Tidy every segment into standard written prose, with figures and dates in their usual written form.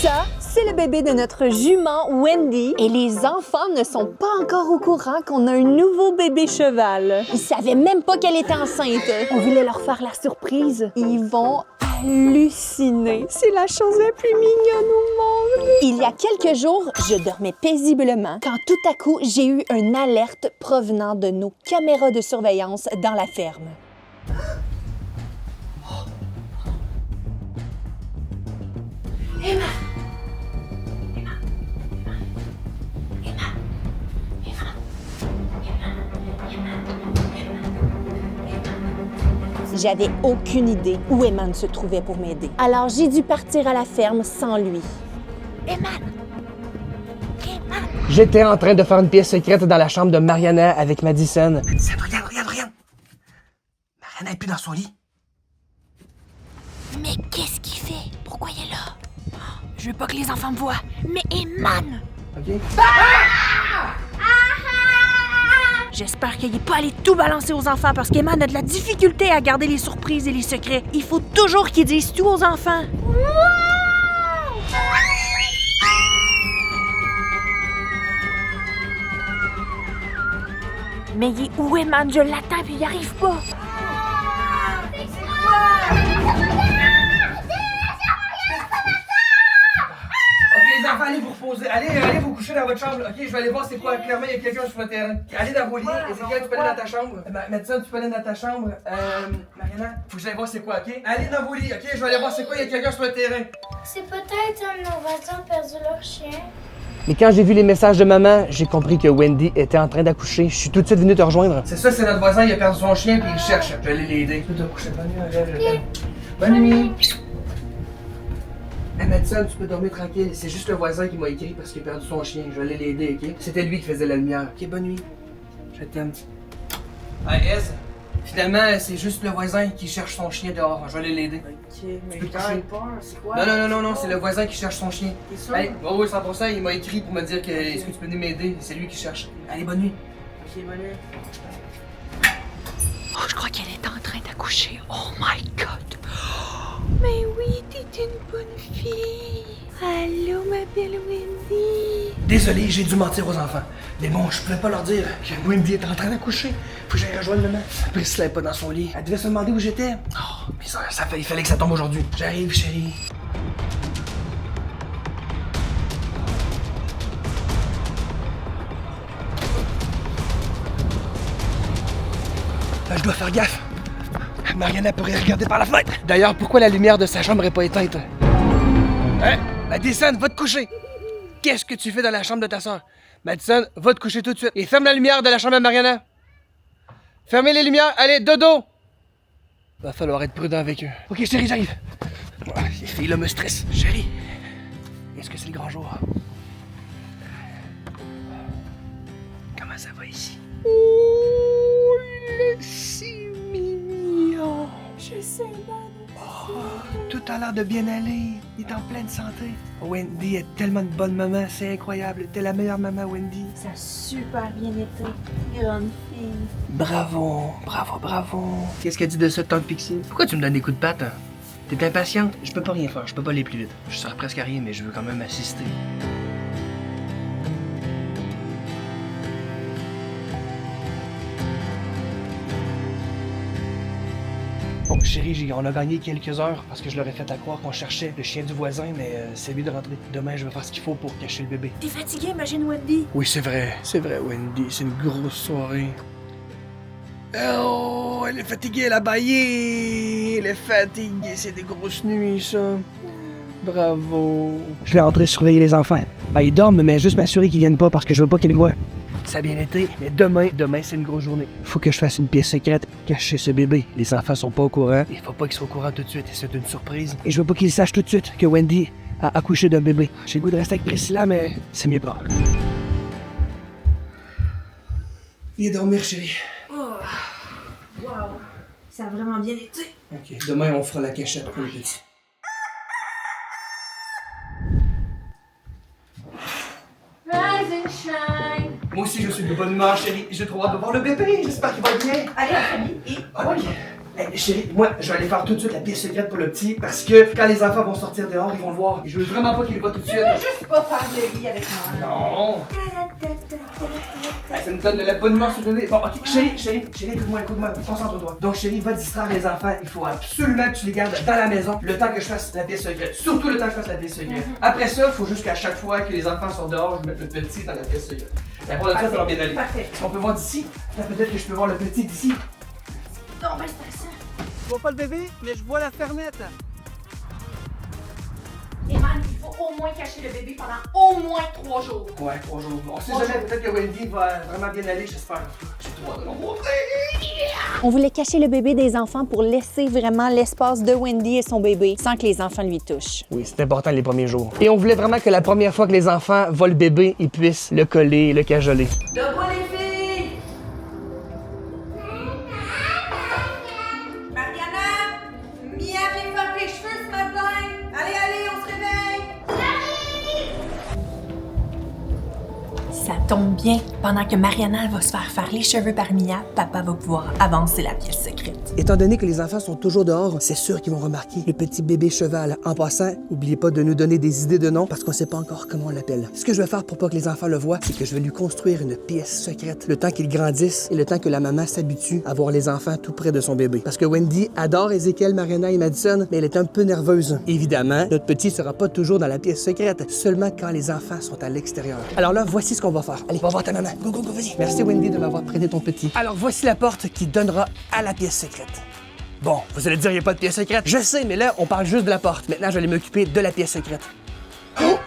Ça, c'est le bébé de notre jument Wendy et les enfants ne sont pas encore au courant qu'on a un nouveau bébé cheval. Ils savaient même pas qu'elle était enceinte. On voulait leur faire la surprise. Ils vont halluciner. C'est la chose la plus mignonne au monde. Il y a quelques jours, je dormais paisiblement quand tout à coup, j'ai eu une alerte provenant de nos caméras de surveillance dans la ferme. Emma! J'avais aucune idée où Eman se trouvait pour m'aider. Alors j'ai dû partir à la ferme sans lui. Eman! J'étais en train de faire une pièce secrète dans la chambre de Mariana avec Madison. Regarde! Mariana est plus dans son lit. Mais qu'est-ce qu'il fait? Pourquoi il est là? Je veux pas que les enfants me voient. Mais Eman! OK. J'espère qu'il n'est pas allé tout balancer aux enfants parce qu'Eman a de la difficulté à garder les surprises et les secrets. Il faut toujours qu'il dise tout aux enfants. Mais il est où Eman? Je l'attends puis il n'y arrive pas. Les enfants, allez vous reposer. Allez vous coucher dans votre chambre. OK, je vais aller voir c'est quoi. Clairement, il y a quelqu'un sur le terrain. Allez dans vos lits. Ezekiel, tu peux aller dans ta chambre. Madison, tu peux aller dans ta chambre. Mariana, faut que j'aille voir c'est quoi, OK? Allez dans vos lits, OK? Je vais aller voir c'est quoi. Il y a quelqu'un sur le terrain. C'est peut-être un de nos voisins perdu leur chien. Mais quand j'ai vu les messages de maman, j'ai compris que Wendy était en train d'accoucher. Je suis tout de suite venu te rejoindre. C'est ça, c'est notre voisin. Il a perdu son chien puis il cherche. Je vais aller l'aider. Tu peux te coucher. Bonne nuit, bonne nuit. Hey Madison, tu peux dormir tranquille. C'est juste le voisin qui m'a écrit parce qu'il a perdu son chien. Je vais aller l'aider, OK? C'était lui qui faisait la lumière. OK, bonne nuit. Je t'aime. Hey, Ez, finalement, c'est juste le voisin qui cherche son chien dehors. Je vais aller l'aider. Ok, mais j'ai peur. C'est quoi? Non, c'est le voisin qui cherche son chien. T'es sûr? Hey, oui, 100%, il m'a écrit pour me dire que est-ce que tu peux venir m'aider? C'est lui qui cherche. Allez, bonne nuit. Ok, bonne nuit. Oh, je crois qu'elle est en train d'accoucher. Oh my God! Mais oui, t'es une bonne fille. Allô, ma belle Wendy. Désolé, j'ai dû mentir aux enfants. Mais bon, je pouvais pas leur dire que Wendy était en train d'accoucher. Faut que j'aille rejoindre maman. Priscilla est pas dans son lit. Elle devait se demander où j'étais. Oh, mais il fallait que ça tombe aujourd'hui. J'arrive, chérie. Je dois faire gaffe. Mariana pourrait regarder par la fenêtre. D'ailleurs, pourquoi la lumière de sa chambre est pas éteinte? Hein? Madison, va te coucher. Qu'est-ce que tu fais dans la chambre de ta soeur? Madison, va te coucher tout de suite. Et ferme la lumière de la chambre de Mariana. Fermez les lumières. Allez, dodo. Va falloir être prudent avec eux. OK, chérie, j'arrive. Ces filles-là me stressent. Chérie, est-ce que c'est le grand jour? Comment ça va ici? Oh, il est si mignon. Je sais, maman. Tout a l'air de bien aller. Il est en pleine santé. Wendy est tellement une bonne maman, c'est incroyable. T'es la meilleure maman, Wendy. Ça a super bien été. Grande fille. Bravo. Qu'est-ce qu'elle dit de ça, tante Pixie? Pourquoi tu me donnes des coups de patte? Hein? T'es impatiente? Je peux pas rien faire, je peux pas aller plus vite. Je sers presque à rien, mais je veux quand même assister. Bon, chérie, on a gagné quelques heures parce que je leur ai fait à croire qu'on cherchait le chien du voisin, mais c'est lui de rentrer. Demain, je vais faire ce qu'il faut pour cacher le bébé. T'es fatiguée, imagine Wendy. Oui, c'est vrai, Wendy. C'est une grosse soirée. Oh, elle est fatiguée, elle a baillé. Elle est fatiguée, c'est des grosses nuits, ça. Bravo. Je vais rentrer surveiller les enfants. Ben, ils dorment, mais juste m'assurer qu'ils viennent pas parce que je veux pas qu'ils me voient. Ça a bien été, mais demain, c'est une grosse journée. Faut que je fasse une pièce secrète pour cacher ce bébé. Les enfants sont pas au courant. Il faut pas qu'ils soient au courant tout de suite, c'est une surprise. Et je veux pas qu'ils sachent tout de suite que Wendy a accouché d'un bébé. J'ai le goût de rester avec Priscilla, mais c'est mieux pas. Viens dormir, chérie. Oh, wow. Ça a vraiment bien été. Ok, demain, on fera la cachette pour le petit. Rise and shine. Moi aussi, je suis de bonne humeur, chérie. J'ai trop hâte de voir le bébé. J'espère qu'il va bien. Allez, Fanny. Ah oui. Hey, chérie, moi, je vais aller faire tout de suite la pièce secrète pour le petit parce que quand les enfants vont sortir dehors, ils vont le voir. Et je veux vraiment pas qu'ils le voient tout de suite. Juste pas faire de lit avec moi. Non! Ça me donne de la bonne humeur sur le nez. Bon, ok, chérie, écoute-moi, concentre-toi. Donc, chérie, va distraire les enfants. Il faut absolument que tu les gardes dans la maison le temps que je fasse la pièce secrète. Surtout le temps que je fasse la pièce secrète. Après ça, il faut juste qu'à chaque fois que les enfants sont dehors, je mette le petit dans la pièce secrète. Et après, ça va bien aller. Parfait. On peut voir d'ici. Peut-être que je peux voir le petit d'ici. Non, mais stressant. Je vois pas le bébé, mais je vois la fermette. Eman, il faut au moins cacher le bébé pendant au moins 3 jours. Ouais, 3 jours. On sait jamais, peut-être que Wendy va vraiment bien aller, j'espère. J'ai trop hâte de le montrer. On voulait cacher le bébé des enfants pour laisser vraiment l'espace de Wendy et son bébé sans que les enfants lui touchent. Oui, c'est important les premiers jours. Et on voulait vraiment que la première fois que les enfants voient le bébé, ils puissent le coller, le cajoler. Debout les filles! Mariana! Mia vient faire tes cheveux ce matin! Allez, on se réveille! Ça tombe bien. Pendant que Mariana va se faire les cheveux par Mia, papa va pouvoir avancer la pièce secrète. Étant donné que les enfants sont toujours dehors, c'est sûr qu'ils vont remarquer le petit bébé cheval. En passant, n'oubliez pas de nous donner des idées de noms parce qu'on sait pas encore comment on l'appelle. Ce que je vais faire pour pas que les enfants le voient, c'est que je vais lui construire une pièce secrète. Le temps qu'ils grandissent et le temps que la maman s'habitue à voir les enfants tout près de son bébé. Parce que Wendy adore Ezekiel, Mariana et Madison, mais elle est un peu nerveuse. Évidemment, notre petit sera pas toujours dans la pièce secrète, seulement quand les enfants sont à l'extérieur. Alors là, voici ce qu'on va faire. Allez, va voir ta maman. Go, vas-y. Merci Wendy de m'avoir prêté ton petit. Alors voici la porte qui donnera à la pièce secrète. Bon, vous allez dire, il n'y a pas de pièce secrète. Je sais, mais là, on parle juste de la porte. Maintenant, je vais aller m'occuper de la pièce secrète. Oh!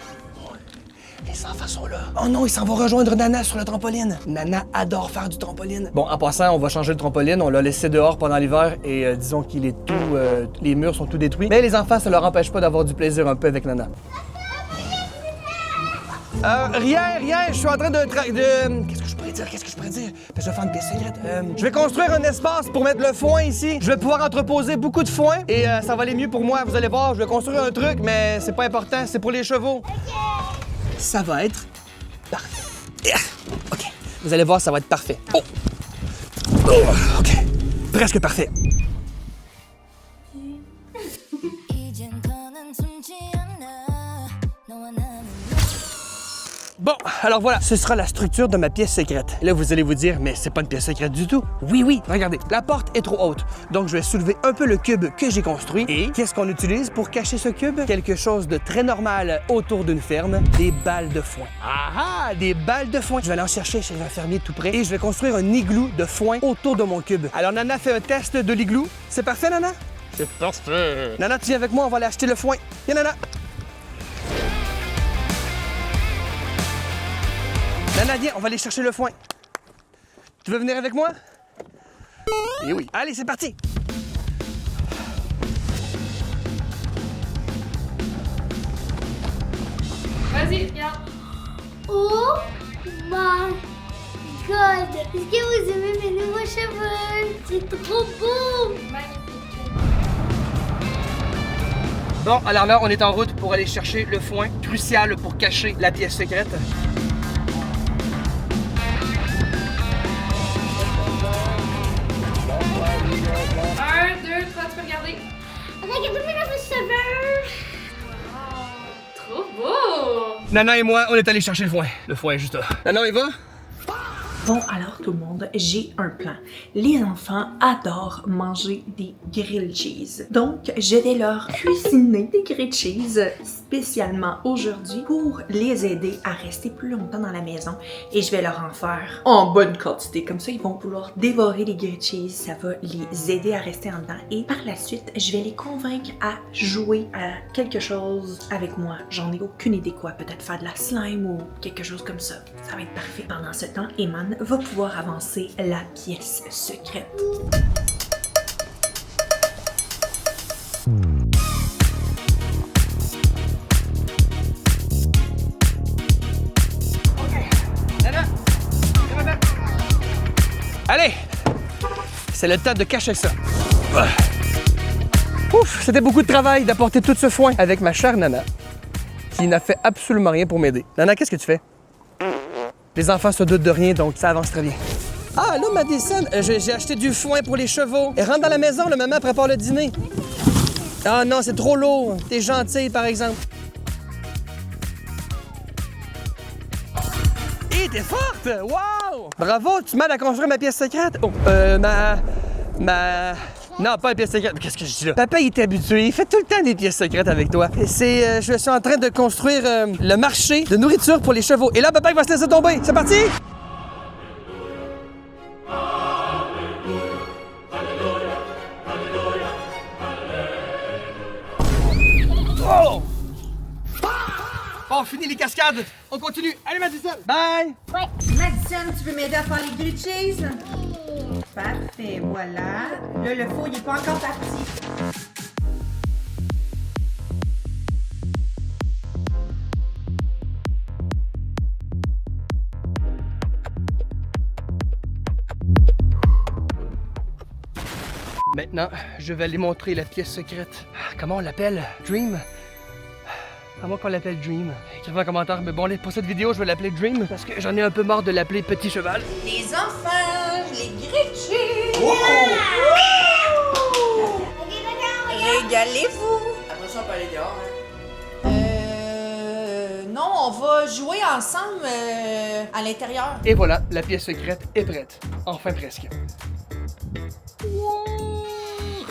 Les enfants sont là. Oh non, ils s'en vont rejoindre Nana sur le trampoline. Nana adore faire du trampoline. Bon, en passant, on va changer le trampoline. On l'a laissé dehors pendant l'hiver et disons qu'il est tout... les murs sont tout détruits. Mais les enfants, ça leur empêche pas d'avoir du plaisir un peu avec Nana. Rien, je suis en train de... Qu'est-ce que je pourrais dire? Je vais faire une pièce secrète. Je vais construire un espace pour mettre le foin ici. Je vais pouvoir entreposer beaucoup de foin et ça va aller mieux pour moi. Vous allez voir, je vais construire un truc, mais c'est pas important, c'est pour les chevaux. Ça va être parfait. OK, vous allez voir, ça va être parfait. Oh! OK, presque parfait. Bon, alors voilà, ce sera la structure de ma pièce secrète. Et là, vous allez vous dire, mais c'est pas une pièce secrète du tout. Oui, regardez, la porte est trop haute. Donc, je vais soulever un peu le cube que j'ai construit. Et qu'est-ce qu'on utilise pour cacher ce cube? Quelque chose de très normal autour d'une ferme, des balles de foin. Ah, des balles de foin. Je vais aller en chercher chez un fermier tout près et je vais construire un igloo de foin autour de mon cube. Alors, Nana fait un test de l'igloo. C'est parfait, Nana? C'est parfait. Nana, tu viens avec moi, on va aller acheter le foin. Viens, Nana. Nana, viens, on va aller chercher le foin. Tu veux venir avec moi? Eh oui. Allez, c'est parti! Vas-y, viens. Oh my god! Est-ce que vous aimez mes nouveaux cheveux? C'est trop beau! Bon, alors là, on est en route pour aller chercher le foin, crucial pour cacher la pièce secrète. 1, 2, 3, tu peux regarder. Regardez mes nouveaux cheveux! Trop beau. Nana et moi, on est allés chercher le foin. Le foin est juste là. Nana, on y va? Bon, alors tout le monde, j'ai un plan. Les enfants adorent manger des grilled cheese. Donc, je vais leur cuisiner des grilled cheese spécialement aujourd'hui pour les aider à rester plus longtemps dans la maison. Et je vais leur en faire en bonne quantité. Comme ça, ils vont vouloir dévorer les grilled cheese. Ça va les aider à rester en dedans. Et par la suite, je vais les convaincre à jouer à quelque chose avec moi. J'en ai aucune idée quoi. Peut-être faire de la slime ou quelque chose comme ça. Ça va être parfait. Pendant ce temps, Eman va pouvoir avancer la pièce secrète. Nana, viens maintenant. Allez, c'est le temps de cacher ça. Ouf, c'était beaucoup de travail d'apporter tout ce foin avec ma chère Nana, qui n'a fait absolument rien pour m'aider. Nana, qu'est-ce que tu fais? Les enfants se doutent de rien, donc ça avance très bien. Ah, là, Madison, j'ai acheté du foin pour les chevaux. Et rentre dans la maison, le maman prépare le dîner. Ah non, c'est trop lourd. T'es gentille, par exemple. Hé, t'es forte! Wow! Bravo, tu m'aides à construire ma pièce secrète. Oh, Non, pas une pièce secrète. Qu'est-ce que je dis là? Papa, il est habitué. Il fait tout le temps des pièces secrètes avec toi. Je suis en train de construire le marché de nourriture pour les chevaux. Et là, papa, il va se laisser tomber. C'est parti? Oh! Bon, fini les cascades. On continue. Allez, Madison. Bye! Madison, tu veux m'aider à faire les grilled cheese? Parfait, voilà. Là, le four, il n'est pas encore parti. Maintenant, je vais aller montrer la pièce secrète. Comment on l'appelle? Dream? Comment qu'on l'appelle Dream? Écrivez en commentaire. Mais bon, pour cette vidéo, je vais l'appeler Dream parce que j'en ai un peu marre de l'appeler Petit Cheval. Les enfants, les grilled cheese! Wow! Régalez-vous! Après ça, on peut aller dehors. Non, on va jouer ensemble à l'intérieur. Et voilà, la pièce secrète est prête. Enfin presque. Wow!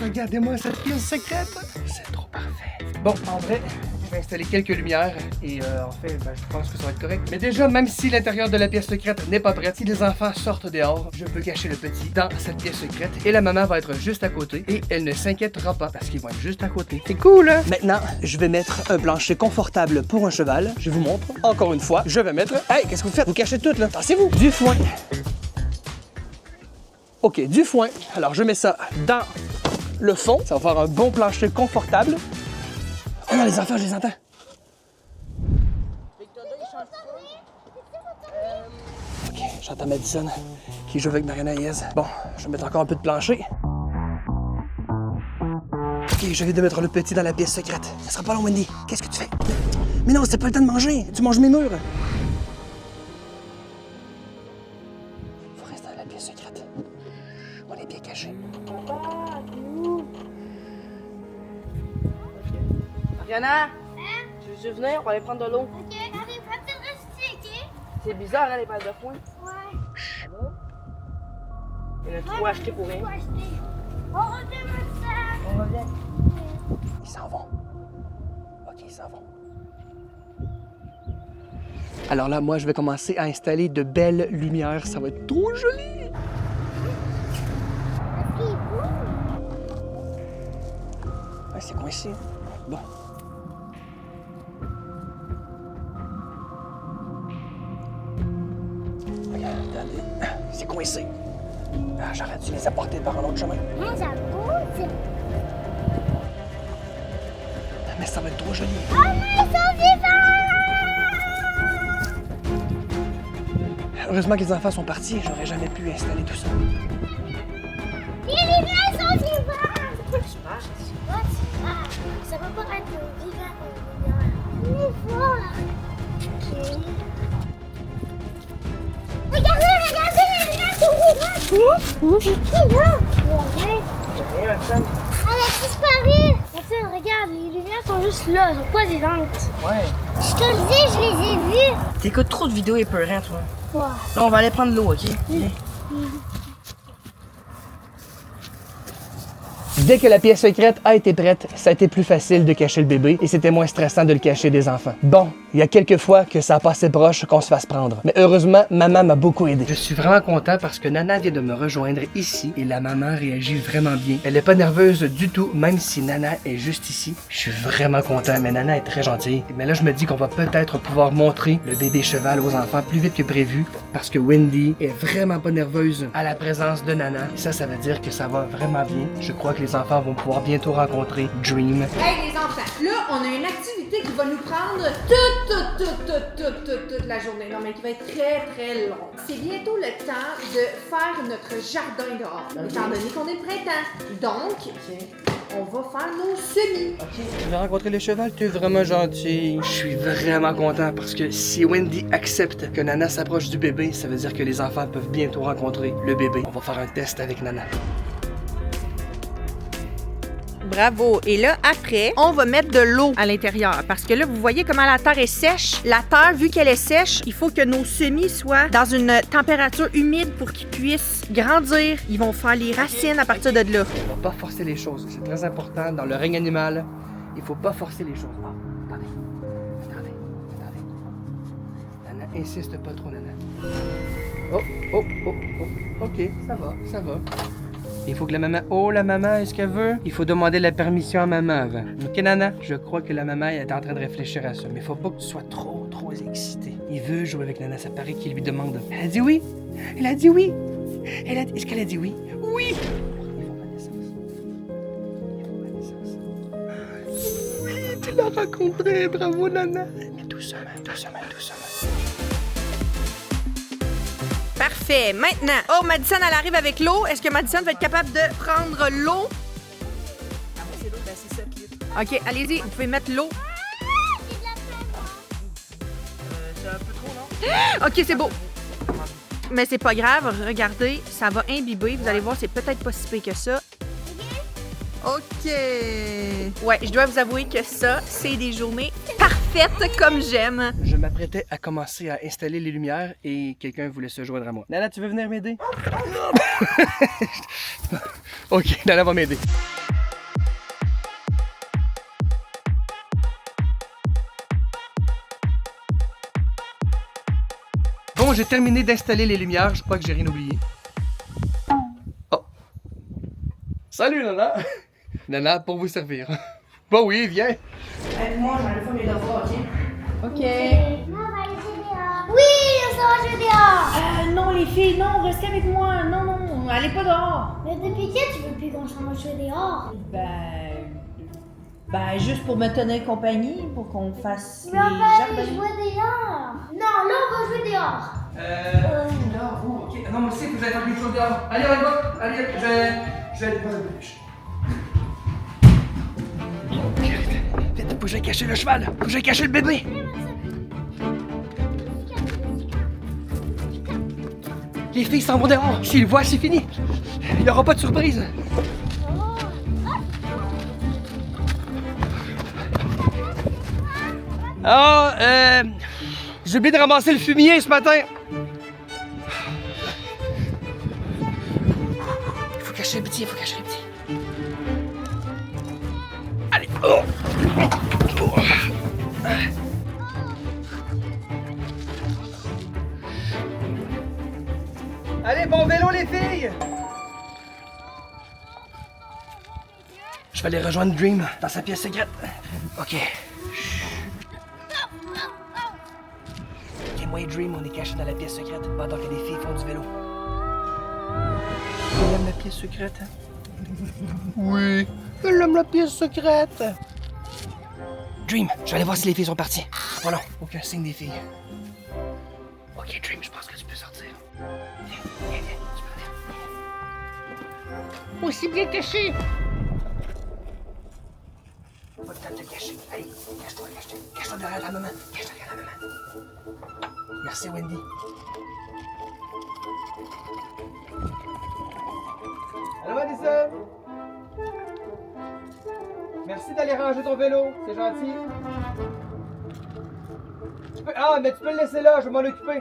Regardez-moi cette pièce secrète. C'est trop parfait. Bon, en vrai, je vais installer quelques lumières et en fait, je pense que ça va être correct. Mais déjà, même si l'intérieur de la pièce secrète n'est pas prêt, si les enfants sortent dehors, je peux cacher le petit dans cette pièce secrète et la maman va être juste à côté et elle ne s'inquiétera pas parce qu'ils vont être juste à côté. C'est cool, hein? Maintenant, je vais mettre un plancher confortable pour un cheval. Je vous montre. Encore une fois, je vais mettre... Hey, qu'est-ce que vous faites? Vous cachez tout, là. Tassez-vous. Du foin. OK, du foin. Alors, je mets ça dans le fond. Ça va faire un bon plancher confortable. Oh non, les enfants, je les entends. OK, j'entends Madison qui joue avec Mariana Hayes. Bon, je vais mettre encore un peu de plancher. OK, je viens de mettre le petit dans la pièce secrète. Ça sera pas long, Wendy. Qu'est-ce que tu fais? Mais non, c'est pas le temps de manger. Tu manges mes murs. Faut rester dans la pièce secrète. On est bien cachés. Mariana, tu veux venir? On va aller prendre de l'eau. Ok, allez, va te rester, ok? C'est bizarre, hein, les balles de foin. Ouais. Il y en a trop acheté pour rien. On revient maintenant. On revient. Ils s'en vont. OK, ils s'en vont. Alors là, moi, je vais commencer à installer de belles lumières. Ça va être trop joli. Ouais, c'est coincé. Bon. Regardez, c'est coincé. Ah, j'aurais dû les apporter par un autre chemin. Non, ça bouge. Mais ça va être trop joli. Oh, mais ils sont vivants! Heureusement que les enfants sont partis. J'aurais jamais pu installer tout ça. Les lumières sont vivantes! Ça peut pas être vivant ou lumière. Ok. Regardez, les lumières sont vivantes! C'est qui là? Elle a disparu! Attends, regarde, les lumières sont juste là, elles sont pas vivantes. Ouais. Je te le dis, je les ai vues. T'écoutes trop de vidéos épeurantes, toi. Wow. Là, on va aller prendre de l'eau, OK? Dès que la pièce secrète a été prête, ça a été plus facile de cacher le bébé et c'était moins stressant de le cacher des enfants. Bon, il y a quelques fois que ça a passé proche qu'on se fasse prendre. Mais heureusement, maman m'a beaucoup aidé. Je suis vraiment content parce que Nana vient de me rejoindre ici et la maman réagit vraiment bien. Elle n'est pas nerveuse du tout, même si Nana est juste ici. Je suis vraiment content, mais Nana est très gentille. Mais là, je me dis qu'on va peut-être pouvoir montrer le bébé cheval aux enfants plus vite que prévu parce que Wendy est vraiment pas nerveuse à la présence de Nana. Ça veut dire que ça va vraiment bien. Je crois que les enfants vont pouvoir bientôt rencontrer Dream. Hey les enfants, là on a une activité qui va nous prendre toute la journée, non mais qui va être très longue. C'est bientôt le temps de faire notre jardin dehors, étant donné qu'on est le printemps. Donc, on va faire nos semis. Ok, tu veux rencontrer le cheval? Tu es vraiment gentil. Je suis vraiment content parce que si Wendy accepte que Nana s'approche du bébé, ça veut dire que les enfants peuvent bientôt rencontrer le bébé. On va faire un test avec Nana. Bravo. Et là, après, on va mettre de l'eau à l'intérieur. Parce que là, vous voyez comment la terre est sèche. La terre, vu qu'elle est sèche, il faut que nos semis soient dans une température humide pour qu'ils puissent grandir. Ils vont faire les racines à partir de là. On va pas forcer les choses. C'est très important. Dans le règne animal, il faut pas forcer les choses. Oh, attendez. Nana, insiste pas trop, Nana. Oh. Ok, ça va. Il faut que la maman... Oh, la maman, est-ce qu'elle veut? Il faut demander la permission à maman avant. Ok, Nana? Je crois que la maman est en train de réfléchir à ça. Mais faut pas que tu sois trop excité. Il veut jouer avec Nana. Ça paraît qu'il lui demande. Elle a dit oui? Elle a dit oui? Est-ce qu'elle a dit oui? Oui! Ils font connaissance. Oui, tu l'as rencontré. Bravo, Nana. Mais doucement. Parfait. Maintenant, Madison, elle arrive avec l'eau. Est-ce que Madison va être capable de prendre l'eau? OK, allez-y, vous pouvez mettre l'eau. C'est un peu trop, non? OK, c'est beau. Mais c'est pas grave, regardez, ça va imbiber. Vous allez voir, c'est peut-être pas si pire que ça. OK. Ouais, je dois vous avouer que ça, c'est des journées parfaites comme j'aime. Je m'apprêtais à commencer à installer les lumières et quelqu'un voulait se joindre à moi. Nana, tu veux venir m'aider? OK, Nana va m'aider. Bon, j'ai terminé d'installer les lumières. Je crois que j'ai rien oublié. Oh. Salut, Nana. Nana, pour vous servir. Bon, oui, viens. Moi, j'enlève pas mes devoirs, OK? OK. On va aller jouer dehors. Oui, on s'en va jouer dehors. Non, les filles, non, restez avec moi. Non, allez pas dehors. Mais depuis quand tu veux plus qu'on s'en va jouer dehors? Ben, juste pour me tenir compagnie, pour qu'on fasse Mais on va aller jouer dehors. Non, là, on va jouer dehors. Dehors, oh, ok. Non, moi aussi, vous allez faire quelque chose dehors. Allez, on y va. Allez, je vais aller voir le bûche. Vite, faut que j'aille cacher le cheval. Faut que j'aille cacher le bébé. Les filles s'en vont dehors. S'ils le voient, c'est fini. Il n'y aura pas de surprise. J'ai oublié de ramasser le fumier ce matin. Il faut cacher le petit, Allez. Oh. Allez, bon vélo les filles. Je vais aller rejoindre Dream dans sa pièce secrète. OK. Moi et Dream, on est cachés dans la pièce secrète pendant que les filles font du vélo. Elle aime la pièce secrète, hein? Oui, elle aime la pièce secrète. Dream, je vais aller voir si les filles sont parties. Oh non, aucun signe des filles. OK, Dream, je pense que tu peux sortir. Viens, tu peux venir. Aussi bien caché. Pas le temps de te cacher. Allez, cache-toi derrière la maman. Merci, Wendy. Allô, Madison? Merci d'aller ranger ton vélo, c'est gentil. Ah, mais tu peux le laisser là, je vais m'en occuper.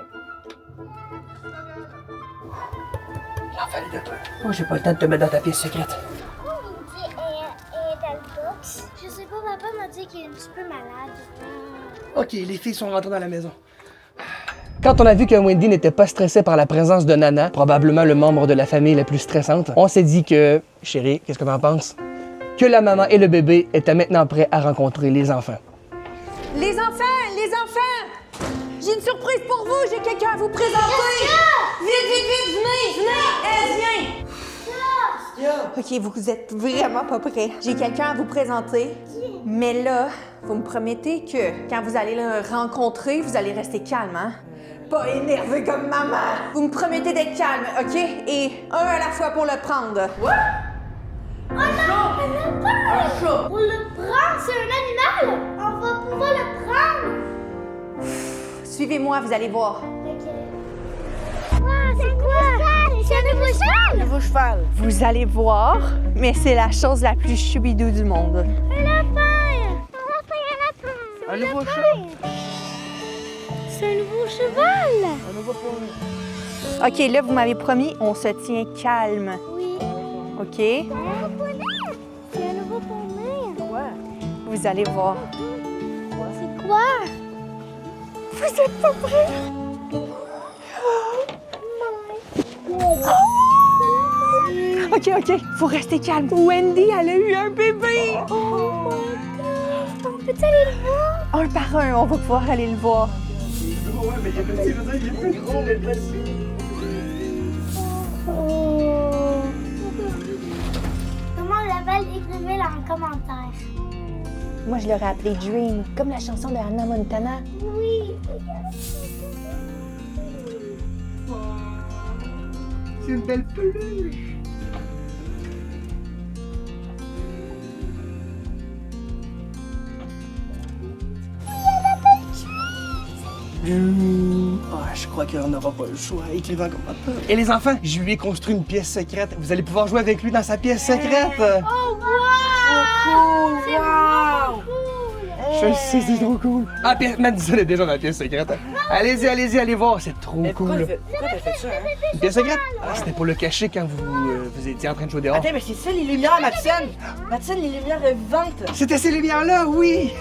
Il en fallait de peu. Oh, j'ai pas le temps de te mettre dans ta pièce secrète. Elle est dans le box. Je sais pas, papa m'a dit qu'il est un petit peu malade. OK, les filles sont rentrées dans la maison. Quand on a vu que Wendy n'était pas stressée par la présence de Nana, probablement le membre de la famille la plus stressante, on s'est dit que, chérie, qu'est-ce que t'en penses? Que la maman et le bébé étaient maintenant prêts à rencontrer les enfants. Les enfants! J'ai une surprise pour vous! J'ai quelqu'un à vous présenter! Vite, venez! OK, vous êtes vraiment pas prêts. J'ai quelqu'un à vous présenter. Mais là, vous me promettez que quand vous allez le rencontrer, vous allez rester calme, hein? Pas énervé comme maman! Vous me promettez d'être calme, OK? Et un à la fois pour le prendre. What? Oh non! Un chat. Pour le prendre, c'est un animal. On va pouvoir le prendre. Suivez-moi, vous allez voir. Ok. Wow, c'est quoi? C'est un nouveau cheval. Nouveau cheval. Vous allez voir, mais c'est la chose la plus choubidou du monde. Un lapin. Un nouveau chat. C'est un nouveau cheval. Un nouveau poney. OK, là, vous m'avez promis, on se tient calme. Oui. OK? C'est un poney. C'est un nouveau poney. Ouais. Vous allez voir. C'est quoi? Vous êtes pas prêts? OK, faut rester calme. Wendy, elle a eu un bébé. Oh my God. On peut aller le voir? Un par un, on va pouvoir aller le voir. Ouais, mais il est petit, il est Gros, mais petit. Oh. Comment on l'appelle? Écrivez-le en commentaire. Moi, je l'aurais appelé Dream, comme la chanson de Hannah Montana. Oui. C'est une belle peluche. Je crois qu'on n'aura pas le choix. Écrivez en commentaire. Et les enfants, je lui ai construit une pièce secrète. Vous allez pouvoir jouer avec lui dans sa pièce secrète. Oh, wow! Cool, C'est wow. Je le sais, c'est trop cool. Ah, Madison est déjà dans la pièce secrète. Allez-y, allez voir, c'est trop Mais pourquoi cool. t'as fait ça, hein? Une pièce secrète? Ah, c'était pour le cacher quand vous étiez en train de jouer dehors. Attends, mais c'est ça les lumières, Madison? Madison, les lumières vivantes. C'était ces lumières-là, oui!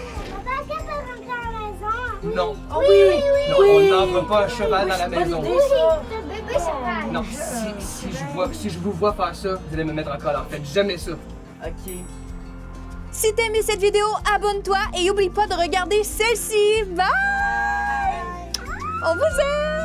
Papa, est-ce que tu rentrer à la maison? Non. Oh oui! Non, on n'entre pas un cheval dans la C'est bonne maison. idée, ça. Le bébé cheval. Non, si je vous vois faire ça, vous allez me mettre en colère. Faites jamais ça. OK. Si t'as aimé cette vidéo, abonne-toi et oublie pas de regarder celle-ci. Bye! On vous aime!